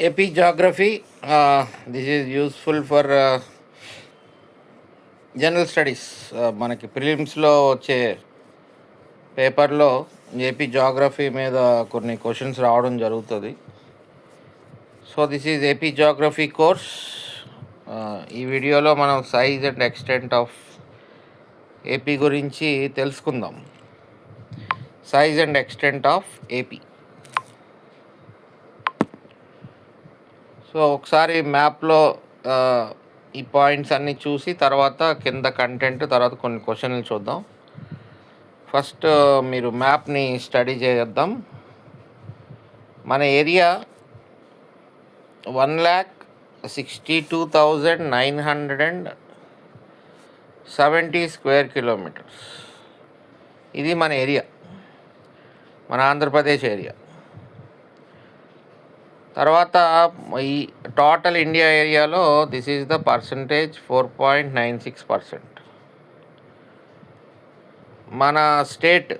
AP geography. This is useful for general studies. మనకి ప్రిలిమ్స్లో వచ్చే పేపర్లో ఏపీ జాగ్రఫీ మీద కొన్ని క్వశ్చన్స్ రావడం జరుగుతుంది. So this is AP geography course. ఈ వీడియోలో మనం size and extent of AP గురించి తెలుసుకుందాం. Size and extent of AP. So ఒకసారి మ్యాప్లో ఈ పాయింట్స్ అన్నీ చూసి తర్వాత కింద కంటెంట్, తర్వాత కొన్ని క్వశ్చన్లు చూద్దాం. ఫస్ట్ మీరు మ్యాప్ని స్టడీ చేద్దాం. మన ఏరియా 1,62,970 స్క్వేర్ కిలోమీటర్స్. ఇది మన ఏరియా, మన ఆంధ్రప్రదేశ్ ఏరియా. తర్వాత ఈ టోటల్ ఇండియా ఏరియాలో దిస్ ఈజ్ ద పర్సంటేజ్ 4.96%. మన స్టేట్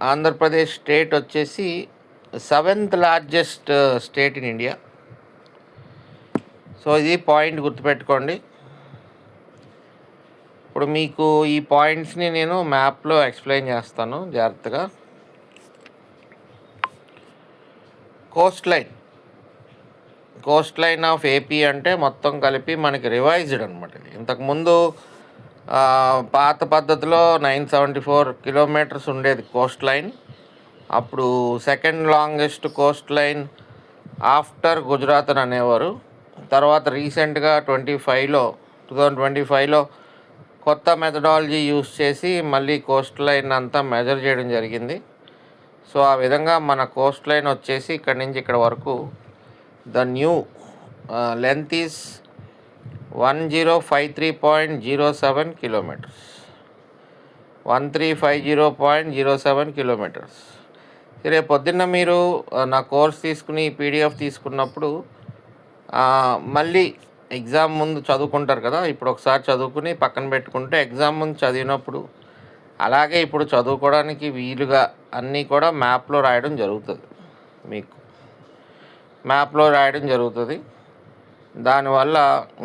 ఆంధ్రప్రదేశ్ స్టేట్ వచ్చేసి 7th largest state in India. So ఇది పాయింట్ గుర్తుపెట్టుకోండి. ఇప్పుడు మీకు ఈ పాయింట్స్ని నేను మ్యాప్లో ఎక్స్ప్లెయిన్ చేస్తాను జాగ్రత్తగా. కోస్ట్ లైన్ ఆఫ్ ఏపీ అంటే మొత్తం కలిపి మనకి రివైజ్డ్ అనమాట. ఇంతకుముందు పాత పద్ధతిలో 974 కిలోమీటర్స్ ఉండేది కోస్ట్ లైన్. అప్పుడు second longest Coast line after Gujarat అని అనేవారు. తర్వాత రీసెంట్గా 2025లో కొత్త మెథడాలజీ యూస్ చేసి మళ్ళీ కోస్ట్ లైన్ అంతా మెజర్ చేయడం జరిగింది. సో ఆ విధంగా మన కోస్ట్ లైన్ వచ్చేసి ఇక్కడి నుంచి ఇక్కడ వరకు the new length is 1053.07 kilometers. 1350.07 kilometers. రేపు పొద్దున్న మీరు నా కోర్స్ తీసుకుని పీడిఎఫ్ తీసుకున్నప్పుడు మళ్ళీ ఎగ్జామ్ ముందు చదువుకుంటారు కదా, ఇప్పుడు ఒకసారి చదువుకుని పక్కన పెట్టుకుంటే ఎగ్జామ్ ముందు చదివినప్పుడు అలాగే ఇప్పుడు చదువుకోవడానికి వీలుగా అన్నీ కూడా మ్యాప్లో రాయడం జరుగుతుంది. మీకు మ్యాప్లో రాయడం జరుగుతుంది. దానివల్ల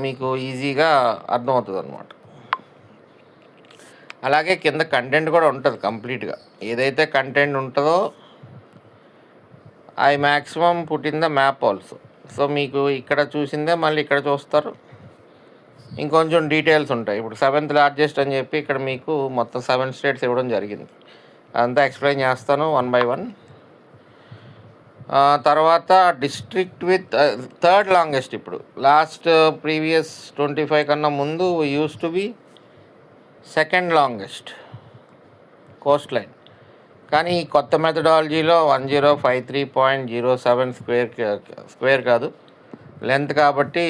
మీకు ఈజీగా అర్థమవుతుంది అన్నమాట. అలాగే కింద కంటెంట్ కూడా ఉంటుంది కంప్లీట్గా. ఏదైతే కంటెంట్ ఉంటుందో I maximum put in the map also. So మీకు ఇక్కడ చూసిందే మళ్ళీ ఇక్కడ చూస్తారు. ఇంకొంచెం డీటెయిల్స్ ఉంటాయి. ఇప్పుడు 7th లార్జెస్ట్ అని చెప్పి ఇక్కడ మీకు మొత్తం 7 స్టేట్స్ ఇవ్వడం జరిగింది. అదంతా ఎక్స్ప్లెయిన్ చేస్తాను 1 by 1. తర్వాత డిస్ట్రిక్ట్ విత్ థర్డ్ లాంగెస్ట్. ఇప్పుడు లాస్ట్ ప్రీవియస్ 25 కన్నా ముందు use to B second longest Coast line. కానీ ఈ కొత్త మెథడాలజీలో 1053.07 స్క్వేర్ కాదు, లెంత్ కాబట్టి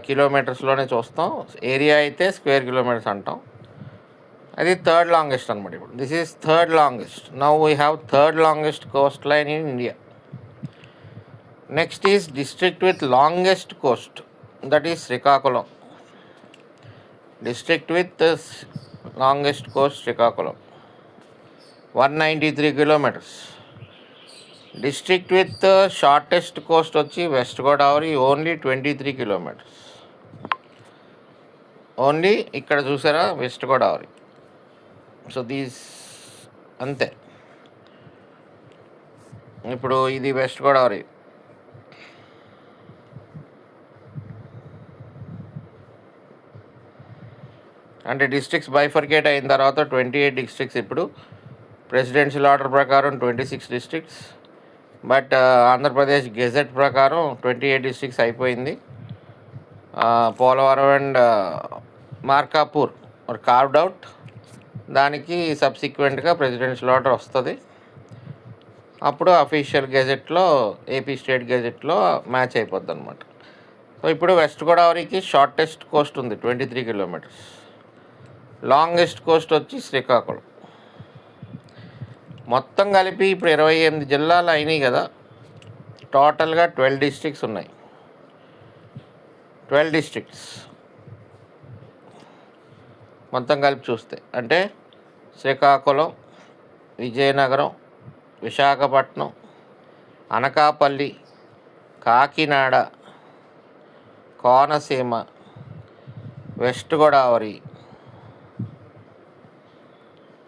కిలోమీటర్స్లోనే చూస్తాం. ఏరియా అయితే స్క్వేర్ కిలోమీటర్స్ అంటాం. అది థర్డ్ లాంగెస్ట్ అనమాట. ఇప్పుడు this is third longest. Now we have third longest Coast line in India. Next is district with longest coast, that is Srikakulam. District with the longest coast Srikakulam, 193 kilometers. District with the shortest coast వచ్చి West Godavari, only 23 kilometers. Only ఇక్కడ చూసారా west Godavari. So these అంతే. ఇప్పుడు ఇది west Godavari. అంటే districts bifurcate అయిన తర్వాత 28 districts. ఇప్పుడు ప్రెసిడెన్షియల్ ఆర్డర్ ప్రకారం 26 డిస్ట్రిక్ట్స్. బట్ ఆంధ్రప్రదేశ్ గెజెట్ ప్రకారం 28 డిస్ట్రిక్ట్స్ అయిపోయింది. Polavaram and Markapur carved out. దానికి సబ్సిక్వెంట్గా ప్రెసిడెన్షియల్ ఆర్డర్ వస్తుంది. అప్పుడు అఫీషియల్ గెజెట్లో, ఏపీ స్టేట్ గెజెట్లో మ్యాచ్ అయిపోద్ది అనమాట. సో ఇప్పుడు వెస్ట్ గోదావరికి షార్టెస్ట్ కోస్ట్ ఉంది 23 కిలోమీటర్స్. లాంగెస్ట్ కోస్ట్ వచ్చి శ్రీకాకుళం. మొత్తం కలిపి ఇప్పుడు 28 జిల్లాలు అయినాయి కదా. టోటల్గా 12 డిస్ట్రిక్ట్స్ ఉన్నాయి. 12 డిస్ట్రిక్ట్స్ మొత్తం కలిపి చూస్తే అంటే శ్రీకాకుళం, విజయనగరం, విశాఖపట్నం, అనకాపల్లి, కాకినాడ, కోనసీమ, వెస్ట్ గోదావరి,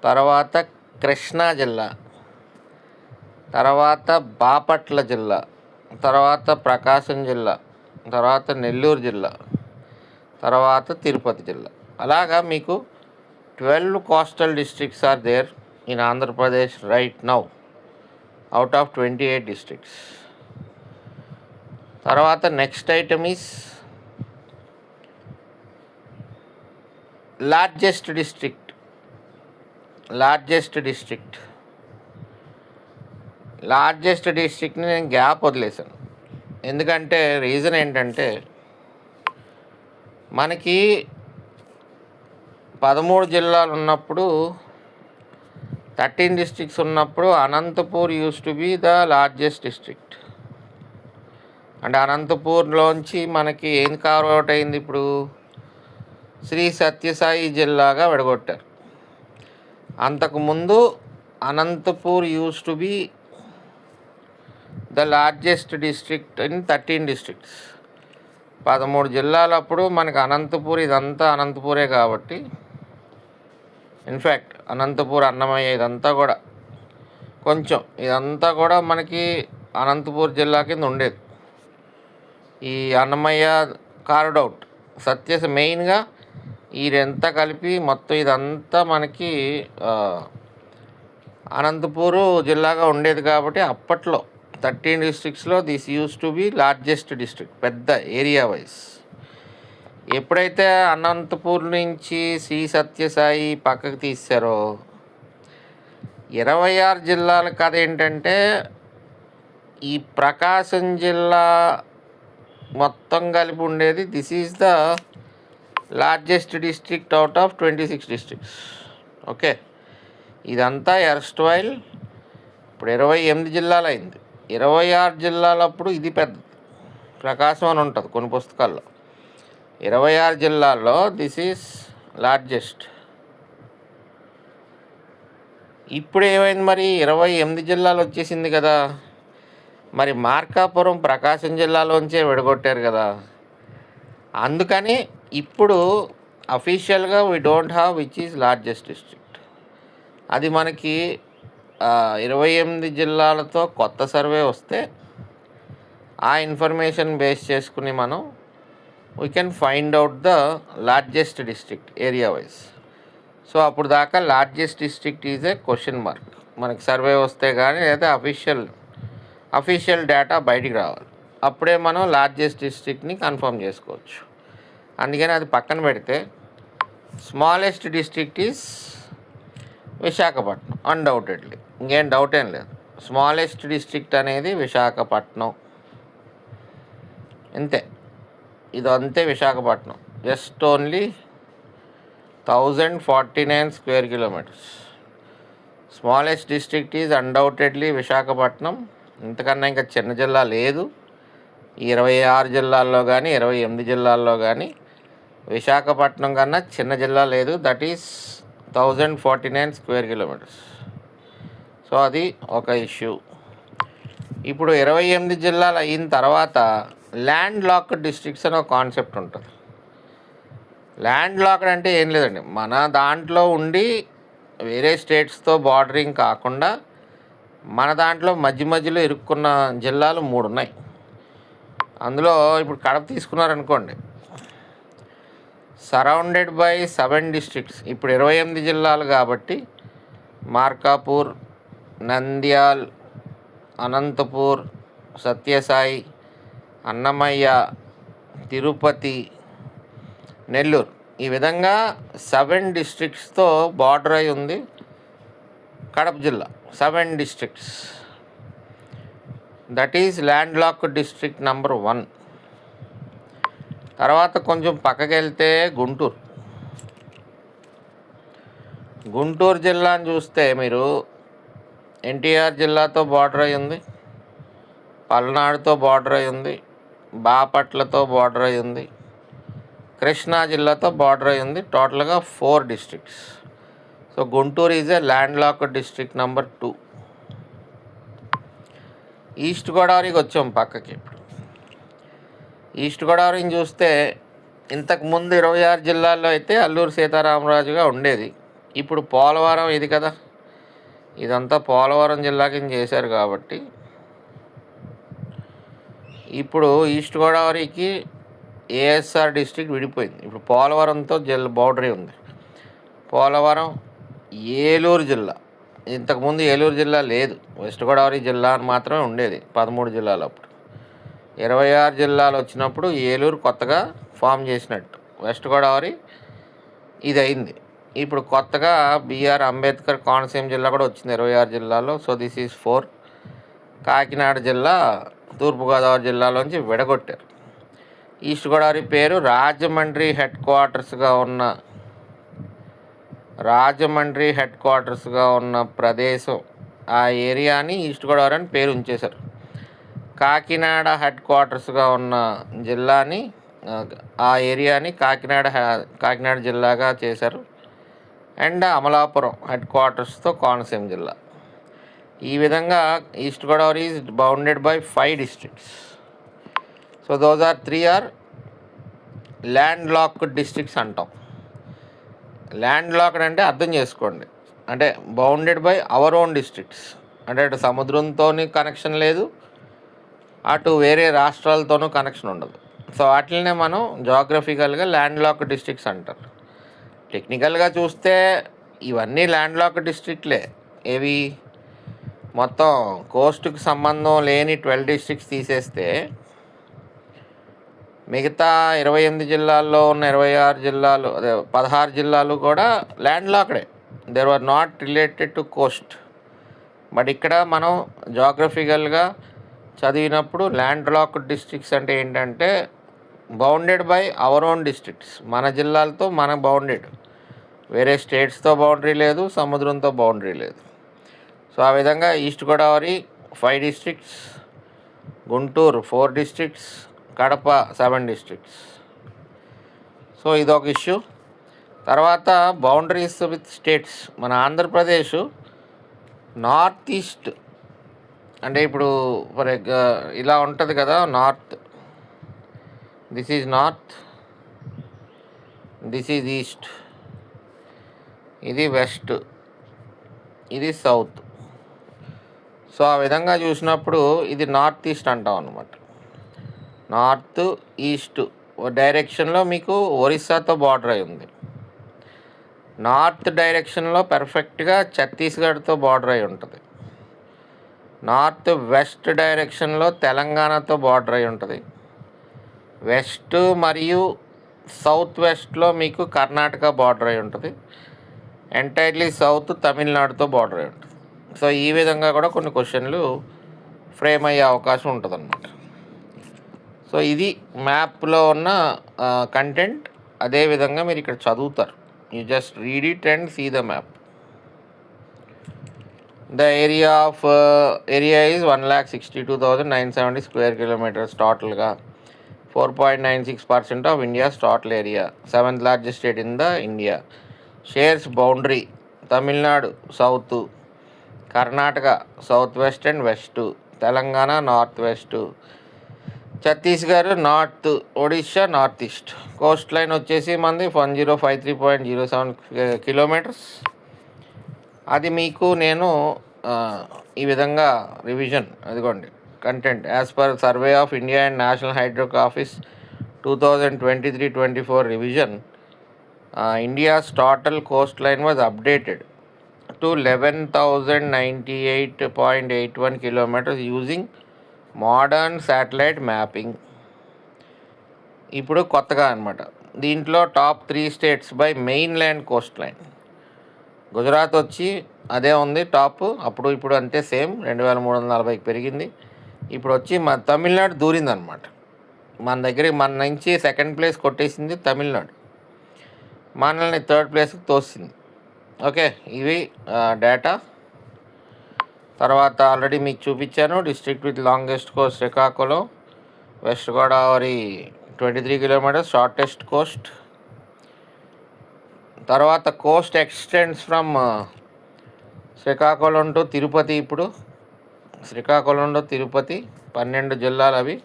తర్వాత కృష్ణా జిల్లా, తర్వాత బాపట్ల జిల్లా, తర్వాత ప్రకాశం జిల్లా, తర్వాత నెల్లూరు జిల్లా, తర్వాత తిరుపతి జిల్లా. అలాగా మీకు 12 coastal districts are there in Andhra Pradesh right now out of 28 districts. తర్వాత next item is largest district. Largest డిస్ట్రిక్ట్ని నేను గ్యాప్ వదిలేశాను. ఎందుకంటే రీజన్ ఏంటంటే మనకి 13 జిల్లాలు ఉన్నప్పుడు 13 డిస్ట్రిక్ట్స్ ఉన్నప్పుడు Anantapur use to be the largest district. అంటే అనంతపూర్లోంచి మనకి ఏం కార్వ్ అవుట్ అయింది, ఇప్పుడు శ్రీ సత్యసాయి జిల్లాగా విడగొట్టారు. అంతకుముందు Anantapur use to be the largest district in 13 districts. 13 జిల్లాలప్పుడు మనకి అనంతపూర్, ఇదంతా అనంతపూరే కాబట్టి ఇన్ఫ్యాక్ట్ అనంతపూర్, అన్నమయ్య ఇదంతా కూడా కొంచెం ఇదంతా కూడా మనకి అనంతపూర్ జిల్లా కింద ఉండేది. ఈ అన్నమయ్య కార్డ్ అవుట్, మెయిన్గా ఇదంతా కలిపి మొత్తం ఇదంతా మనకి అనంతపూరు జిల్లాగా ఉండేది. కాబట్టి అప్పట్లో 13 డిస్ట్రిక్ట్స్లో this use to be largest district, పెద్ద ఏరియా వైజ్. ఎప్పుడైతే అనంతపూర్ నుంచి శ్రీ సత్యసాయి పక్కకు తీశారో 26 జిల్లాల కథ ఏంటంటే ఈ ప్రకాశం జిల్లా మొత్తం కలిపి ఉండేది. This is the largest district out of 26 districts. Okay, ఇదంతా ఎర్స్ట్వైల్ ఇప్పుడు 28 జిల్లాలు అయింది. 26 జిల్లాలప్పుడు ఇది పెద్దది, ప్రకాశం అని ఉంటుంది కొన్ని పుస్తకాల్లో. 26 జిల్లాల్లో దిస్ ఈజ్ లార్జెస్ట్. ఇప్పుడు ఏమైంది మరి, 28 జిల్లాలు వచ్చేసింది కదా. మరి మార్కాపురం ప్రకాశం జిల్లాలోంచే విడగొట్టారు కదా. అందుకని ఇప్పుడు అఫీషియల్గా we don't have which is largest district. అది మనకి 28 జిల్లాలతో కొత్త సర్వే వస్తే ఆ ఇన్ఫర్మేషన్ బేస్ చేసుకుని మనం we can find out the largest district area wise. So అప్పుడు దాకా largest district is a question mark. మనకి సర్వే వస్తే కానీ లేదా అఫీషియల్ డేటా బయటికి రావాలి, అప్పుడే మనం లార్జెస్ట్ డిస్ట్రిక్ట్ని కన్ఫర్మ్ చేసుకోవచ్చు. అందుకని అది పక్కన పెడితే smallest district is Visakhapatnam undoubtedly, ఇంకేం డౌట్ ఏం లేదు. స్మాలెస్ట్ డిస్ట్రిక్ట్ అనేది విశాఖపట్నం, అంతే. ఇదంతే Visakhapatnam, just only 1049 square kilometres. Smallest district is undoubtedly Visakhapatnam. ఇంతకన్నా ఇంకా చిన్న జిల్లా లేదు. 26 జిల్లాల్లో కానీ 28 జిల్లాల్లో కానీ విశాఖపట్నం కన్నా చిన్న జిల్లా లేదు. That is 1049 square kilometres. So అది ఒక ఇష్యూ. ఇప్పుడు 28 జిల్లాలు అయిన తర్వాత ల్యాండ్ లాక్డ్ డిస్ట్రిక్ట్స్ అని ఒక కాన్సెప్ట్ ఉంటుంది. ల్యాండ్ లాక్డ్ అంటే ఏం లేదండి, మన దాంట్లో ఉండి వేరే స్టేట్స్తో బార్డరింగ్ కాకుండా మన దాంట్లో మధ్యలో ఇరుక్కున్న జిల్లాలు 3 ఉన్నాయి. అందులో ఇప్పుడు కడప తీసుకున్నారనుకోండి, సరౌండెడ్ బై 7 డిస్ట్రిక్ట్స్. ఇప్పుడు 28 జిల్లాలు కాబట్టి మార్కాపూర్, నంద్యాల్, అనంతపూర్, సత్యసాయి, అన్నమయ్య, తిరుపతి, నెల్లూరు, ఈ విధంగా 7 డిస్ట్రిక్ట్స్తో బార్డర్ అయి ఉంది కడప జిల్లా. 7 districts, that is land locked district number 1. తర్వాత కొంచెం పక్కకి వెళ్తే గుంటూరు జిల్లాని చూస్తే మీరు ఎన్టీఆర్ జిల్లాతో బార్డర్ అయి ఉంది, పల్నాడుతో బార్డర్ అయి ఉంది, బాపట్లతో బార్డర్ అయి ఉంది, కృష్ణా జిల్లాతో బార్డర్ అయి ఉంది. టోటల్గా 4 districts. So Guntur is a land locked district number 2. East గోదావరికి వచ్చాం పక్కకి. ఇప్పుడు ఈస్ట్ గోదావరిని చూస్తే ఇంతకుముందు 26 జిల్లాల్లో అయితే అల్లూరు సీతారామరాజుగా ఉండేది. ఇప్పుడు పోలవరం ఇది కదా, ఇదంతా పోలవరం జిల్లా కింద చేశారు కాబట్టి ఇప్పుడు ఈస్ట్ గోదావరికి ఏఎస్ఆర్ డిస్ట్రిక్ట్ విడిపోయింది. ఇప్పుడు పోలవరంతో బౌండరీ ఉంది. పోలవరం ఏలూరు జిల్లా. ఇంతకుముందు ఏలూరు జిల్లా లేదు, వెస్ట్ గోదావరి జిల్లా అని మాత్రమే ఉండేది 13 జిల్లాలు. అప్పుడు 26 జిల్లాలు వచ్చినప్పుడు ఏలూరు కొత్తగా ఫామ్ చేసినట్టు. వెస్ట్ గోదావరి ఇది అయింది. ఇప్పుడు కొత్తగా బిఆర్ అంబేద్కర్ కోనసీమ జిల్లా కూడా వచ్చింది 26 జిల్లాలో. So this is 4. కాకినాడ జిల్లా తూర్పుగోదావరి జిల్లాలోంచి విడగొట్టారు. ఈస్ట్ గోదావరి పేరు రాజమండ్రి హెడ్ క్వార్టర్స్గా ఉన్న ప్రదేశం, ఆ ఏరియాని ఈస్ట్ గోదావరి అని పేరు ఉంచేశారు. కాకినాడ హెడ్ క్వార్టర్స్గా ఉన్న జిల్లాని, ఆ ఏరియాని కాకినాడ జిల్లాగా చేశారు. అండ్ అమలాపురం హెడ్ క్వార్టర్స్తో కోనసీమ జిల్లా. ఈ విధంగా east Godavari is bounded by 5 districts. So those are 3 land locked districts అంటాం. ల్యాండ్ లాక్డ్ అంటే అర్థం చేసుకోండి, అంటే bounded by our own districts. అంటే అటు సముద్రంతో కనెక్షన్ లేదు, అటు వేరే రాష్ట్రాలతోనూ కనెక్షన్ ఉండదు. సో వాటినే మనం జాగ్రఫికల్గా ల్యాండ్ లాక్డ్ డిస్ట్రిక్ట్స్ అంటారు. టెక్నికల్గా చూస్తే ఇవన్నీ ల్యాండ్ లాక్డ్ డిస్ట్రిక్ట్లే. ఏవి మొత్తం కోస్ట్కి సంబంధం లేని 12 డిస్ట్రిక్ట్స్ తీసేస్తే మిగతా 28 జిల్లాల్లో ఉన్న 26 జిల్లాలు, అదే 16 జిల్లాలు కూడా ల్యాండ్ లాక్డే. There are not related to coast. But ఇక్కడ మనం జాగ్రఫికల్గా చదివినప్పుడు ల్యాండ్ లాక్డ్ డిస్ట్రిక్ట్స్ అంటే ఏంటంటే bounded by our own districts. మన జిల్లాలతో మన బౌండెడ్, వేరే స్టేట్స్తో బౌండరీ లేదు, సముద్రంతో బౌండరీ లేదు. సో ఆ విధంగా east Godavari 5 districts, Guntur 4 districts, Kadapa 7 districts. So ఇదొక ఇష్యూ. తర్వాత బౌండరీస్ విత్ స్టేట్స్. మన ఆంధ్రప్రదేశ్ నార్త్ ఈస్ట్, అంటే ఇప్పుడు ఇలా ఉంటుంది కదా, north, this is north, this is east, ఇది వెస్ట్, ఇది సౌత్. సో ఆ విధంగా చూసినప్పుడు ఇది నార్త్ ఈస్ట్ అంటాం అన్నమాట. నార్త్ ఈస్ట్ డైరెక్షన్లో మీకు ఒరిస్సాతో బార్డర్ అయి ఉంది. నార్త్ డైరెక్షన్లో పర్ఫెక్ట్గా ఛత్తీస్గఢ్తో బార్డర్ అయి ఉంటుంది. నార్త్ వెస్ట్ డైరెక్షన్లో తెలంగాణతో బార్డర్ అయి ఉంటుంది. వెస్ట్ మరియు సౌత్ వెస్ట్లో మీకు కర్ణాటక బార్డర్ అయి ఉంటుంది. ఎంటైర్లీ సౌత్ తమిళనాడుతో బార్డర్ అయి ఉంటుంది. సో ఈ విధంగా కూడా కొన్ని క్వశ్చన్లు ఫ్రేమ్ అయ్యే అవకాశం ఉంటుంది అన్నమాట. సో ఇది మ్యాప్లో ఉన్న కంటెంట్. అదేవిధంగా మీరు ఇక్కడ చదువుతారు. You just read it and see the map. The area is 1,62,970 square kilometers టోటల్గా. 4.96% of India's total area. 7th largest state in the India. Shares boundary Tamil Nadu south, Karnataka south west and west, Telangana north west, Chhattisgarh north, Odisha north east. Coast line వచ్చేసి మనది 1053.07 kilometres. అది మీకు నేను ఈ విధంగా revision, అదిగోండి content. As per survey of India and national hydrography office 2023-24 revision, India's total Coast line was updated to 11,098.81 kilometers using modern satellite mapping. ఇప్పుడు కొత్తగా అనమాట. దీంట్లో top 3 states by main land Coast line. Gujarat వచ్చి అదే ఉంది top. అప్పుడు ఇప్పుడు అంతే సేమ్, 2,340కి పెరిగింది. ఇప్పుడు వచ్చి మన తమిళనాడు దూరిందనమాట. మన నుంచి 2nd ప్లేస్ కొట్టేసింది తమిళనాడు, మనల్ని 3rd ప్లేస్కి తోసింది. ఓకే, ఇవి డేటా. తర్వాత ఆల్రెడీ మీకు చూపించాను. District with longest coast Srikakulam, west Godavari 23 kilometres shortest coast. తర్వాత coast extends from Srikakulam to Tirupati. ఇప్పుడు శ్రీకాకుళం టు తిరుపతి 12 జిల్లాలు అవి.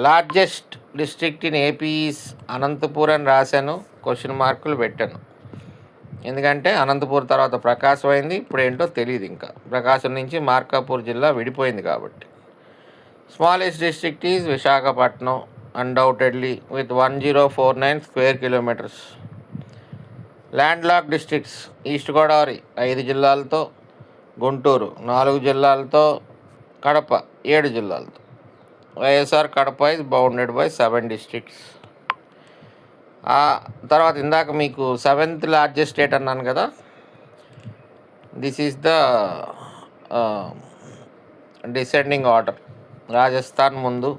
Largest district in AP is Anantapur అని రాశాను, క్వశ్చన్ మార్కులు పెట్టాను. ఎందుకంటే అనంతపూర్ తర్వాత ప్రకాశం అయింది, ఇప్పుడు ఏంటో తెలియదు. ఇంకా ప్రకాశం నుంచి మార్కాపూర్ జిల్లా విడిపోయింది కాబట్టి. Smallest district is Visakhapatnam undoubtedly with 1049 square kilometres. Land lock districts east Godavari 5 జిల్లాలతో, గుంటూరు 4 జిల్లాలతో, కడప 7 జిల్లాలతో. YSR Kadapa is bounded by 7 districts. తర్వాత ఇందాక మీకు 7th లార్జెస్ట్ స్టేట్ అన్నాను కదా, this is the descending order. Rajasthan ముందు,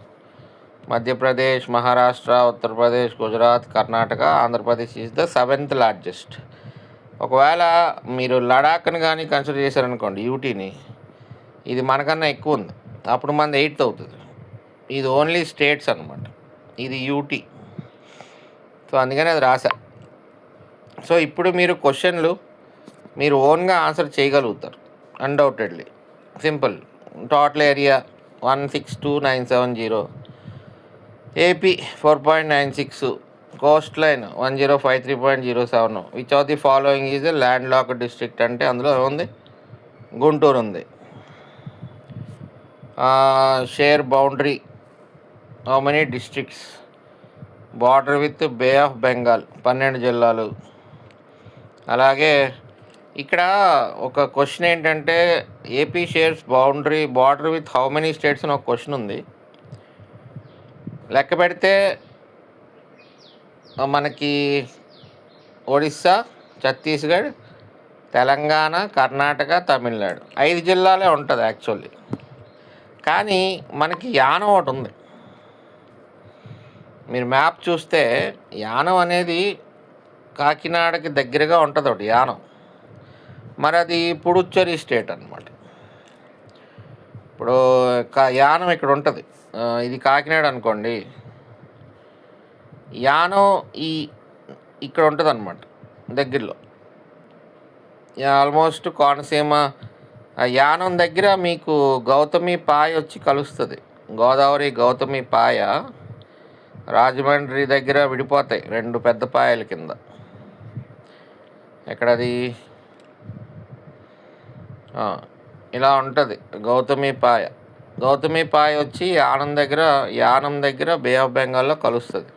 Madhya Pradesh, Maharashtra, Uttar Pradesh, Gujarat, Karnataka, Andhra Pradesh is the 7th largest. ఒకవేళ మీరు లడాఖ్ని కానీ కన్సిడర్ చేశారనుకోండి, యూటీని, ఇది మనకన్నా ఎక్కువ ఉంది, అప్పుడు మనది 8th అవుతుంది. ఇది ఓన్లీ స్టేట్స్ అనమాట, ఇది యూటీ. సో అందుకని అది రాశా. సో ఇప్పుడు మీరు క్వశ్చన్లు మీరు ఓన్గా ఆన్సర్ చేయగలుగుతారు undoubtedly. Simple. Total area 162,970, AP 4.96, coast line 1053.07. Which of the following is a land lock district అంటే అందులో ఉంది గుంటూరు ఉంది. Share boundary how many districts, border with bay of Bengal 12 జిల్లాలు. అలాగే ఇక్కడ ఒక క్వశ్చన్ ఏంటంటే AP shares border with how many states అని ఒక క్వశ్చన్ ఉంది. లెక్క పెడితే మనకి ఒడిస్సా, ఛత్తీస్గఢ్, తెలంగాణ, కర్ణాటక, తమిళనాడు 5 జిల్లాలే ఉంటుంది యాక్చువల్లీ. కానీ మనకి యానం ఒకటి ఉంది. మీరు మ్యాప్ చూస్తే యానం అనేది కాకినాడకి దగ్గరగా ఉంటుంది ఒకటి యానం. మరి అది పుడుచ్చేరి స్టేట్ అనమాట. ఇప్పుడు యానం ఇక్కడ ఉంటుంది, ఇది కాకినాడ అనుకోండి, యానం ఇక్కడ ఉంటుంది అనమాట దగ్గరలో. ఆల్మోస్ట్ కోనసీమ యానం దగ్గర మీకు గౌతమి పాయ వచ్చి కలుస్తుంది. గోదావరి గౌతమి పాయ రాజమండ్రి దగ్గర విడిపోతాయి 2 పెద్ద పాయల కింద. ఎక్కడది ఇలా ఉంటుంది గౌతమి పాయ వచ్చి యానం దగ్గర బే ఆఫ్ బెంగాల్లో కలుస్తుంది.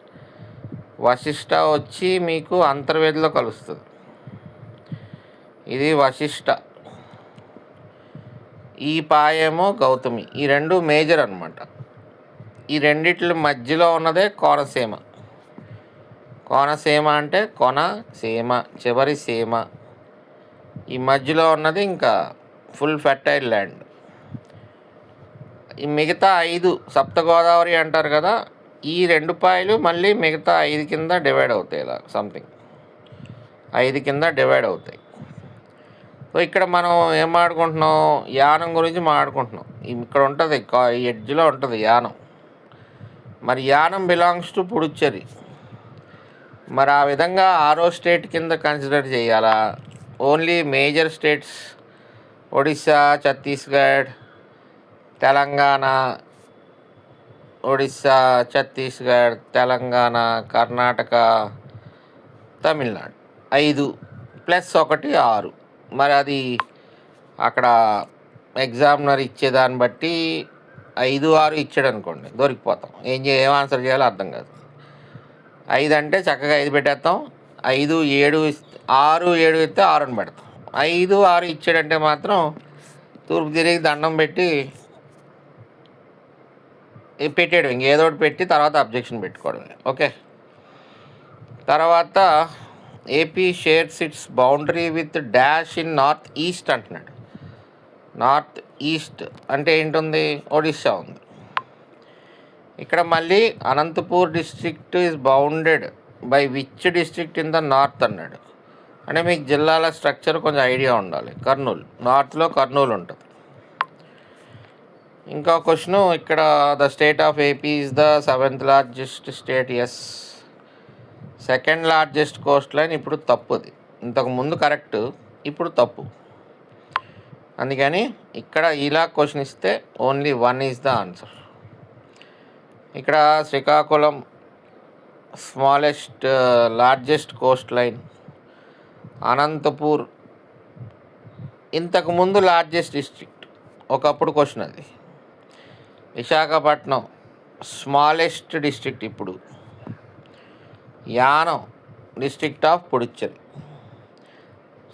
వశిష్ట వచ్చి మీకు అంతర్వేదిలో కలుస్తుంది. ఇది వశిష్ట, ఈ పాయేమో గౌతమి. ఈ 2 మేజర్ అనమాట. ఈ రెండిట్ల మధ్యలో ఉన్నదే కోనసీమ. కోనసీమ అంటే సీమ, చివరి సీమ. ఈ మధ్యలో ఉన్నది ఇంకా ఫుల్ ఫెర్టైల్ ల్యాండ్. ఈ మిగతా 5 సప్త గోదావరి అంటారు కదా, ఈ 2 పాయలు మళ్ళీ మిగతా 5 కింద డివైడ్ అవుతాయి. ఇలా సంథింగ్ 5 కింద డివైడ్ అవుతాయి. సో ఇక్కడ మనం ఏం మాట్లాడుకుంటున్నాం, యానం గురించి మాట్లాడుకుంటున్నాం. ఇక్కడ ఉంటుంది, ఈ ఎడ్జ్లో ఉంటుంది యానం. మరి యానం బిలాంగ్స్ టు పుడుచ్చేరి. మరి ఆ విధంగా 6వ స్టేట్ కింద కన్సిడర్ చేయాలా? Only major states Odisha, Chhattisgarh, Telangana, Odisha, Chhattisgarh, Telangana, Karnataka, Tamil Nadu 5 + 1 6. మరి అది అక్కడ ఎగ్జామినర్ ఇచ్చేదాన్ని బట్టి 5, 6 ఇచ్చాడు అనుకోండి, దొరికిపోతాం. ఏం ఆన్సర్ చేయాలో అర్థం కాదు. 5 అంటే చక్కగా 5 పెట్టేస్తాం. 5, 7 6, 7 ఇస్తే 6 అని పెడతాం. 5, 6 ఇచ్చాడంటే మాత్రం తూర్పు తిరిగి దండం పెట్టి పెట్టాడు. ఇంకేదో ఒకటి పెట్టి తర్వాత అబ్జెక్షన్ పెట్టుకోవడం. ఓకే. తర్వాత AP shares it's boundary with dash in north east అంటున్నాడు. నార్త్ ఈస్ట్ అంటే ఏంటుంది? ఒడిస్సా ఉంది. ఇక్కడ మళ్ళీ Anantapur district is bounded by which district in the north అన్నాడు. అంటే మీకు జిల్లాల స్ట్రక్చర్ కొంచెం ఐడియా ఉండాలి. కర్నూలు, నార్త్లో కర్నూలు ఉంటుంది. ఇంకా క్వశ్చను ఇక్కడ the state of AP is the 7th largest state. Yes. 2nd largest coast line ఇప్పుడు తప్పుది. ఇంతకుముందు కరెక్ట్, ఇప్పుడు తప్పు. అందుకని ఇక్కడ ఇలా క్వశ్చన్ ఇస్తే ఓన్లీ 1 ఈజ్ ద ఆన్సర్. ఇక్కడ Srikakulam largest coast line, Anantapur ఇంతకుముందు లార్జెస్ట్ డిస్ట్రిక్ట్, ఒకప్పుడు క్వశ్చన్ అది. విశాఖపట్నం స్మాలెస్ట్ డిస్ట్రిక్ట్ ఇప్పుడు. Yanam district of Puducherry.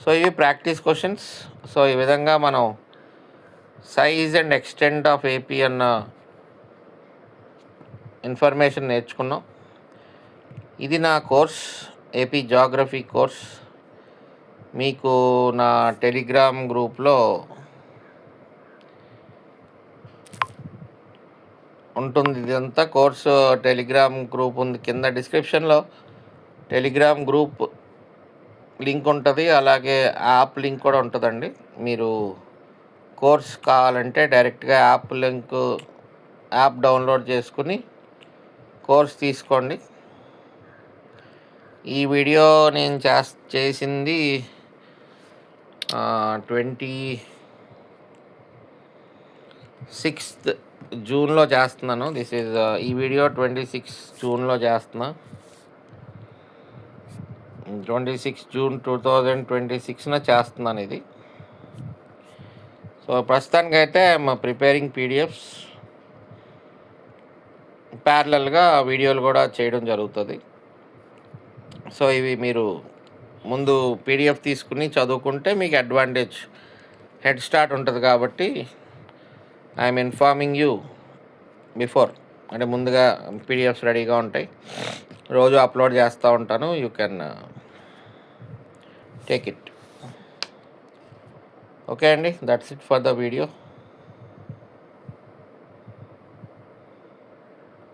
So ఇవి ప్రాక్టీస్ క్వశ్చన్స్. సో ఈ విధంగా మనం size and extent of AP అన్న ఇన్ఫర్మేషన్ నేర్చుకున్నాం. ఇది నా కోర్స్, ఏపీ జాగ్రఫీ కోర్స్. మీకు నా టెలిగ్రామ్ గ్రూప్లో ఉంటుంది. ఇదంతా కోర్సు టెలిగ్రామ్ గ్రూప్ ఉంది, కింద డిస్క్రిప్షన్లో టెలిగ్రామ్ గ్రూప్ లింక్ ఉంటుంది, అలాగే యాప్ లింక్ కూడా ఉంటుందండి. మీరు కోర్స్ కావాలంటే డైరెక్ట్గా యాప్ డౌన్లోడ్ చేసుకుని కోర్స్ తీసుకోండి. ఈ వీడియో నేను చేసింది 26th జూన్లో చేస్తున్నాను. ఈ వీడియో 26 జూన్లో చేస్తున్నా. 26 జూన్ 2026న చేస్తున్నాను ఇది. సో ప్రస్తుతానికైతే ప్రిపేరింగ్ పీడిఎఫ్స్, ప్యారలల్గా వీడియోలు కూడా చేయడం జరుగుతుంది. సో ఇవి మీరు ముందు పీడిఎఫ్ తీసుకుని చదువుకుంటే మీకు అడ్వాంటేజ్, హెడ్ స్టార్ట్ ఉంటుంది. కాబట్టి ఐఎమ్ ఇన్ఫార్మింగ్ యూ బిఫోర్, అంటే ముందుగా పీడిఎఫ్స్ రెడీగా ఉంటాయి, రోజు అప్లోడ్ చేస్తూ ఉంటాను. You can take it. Okay అండి, that's it for the video.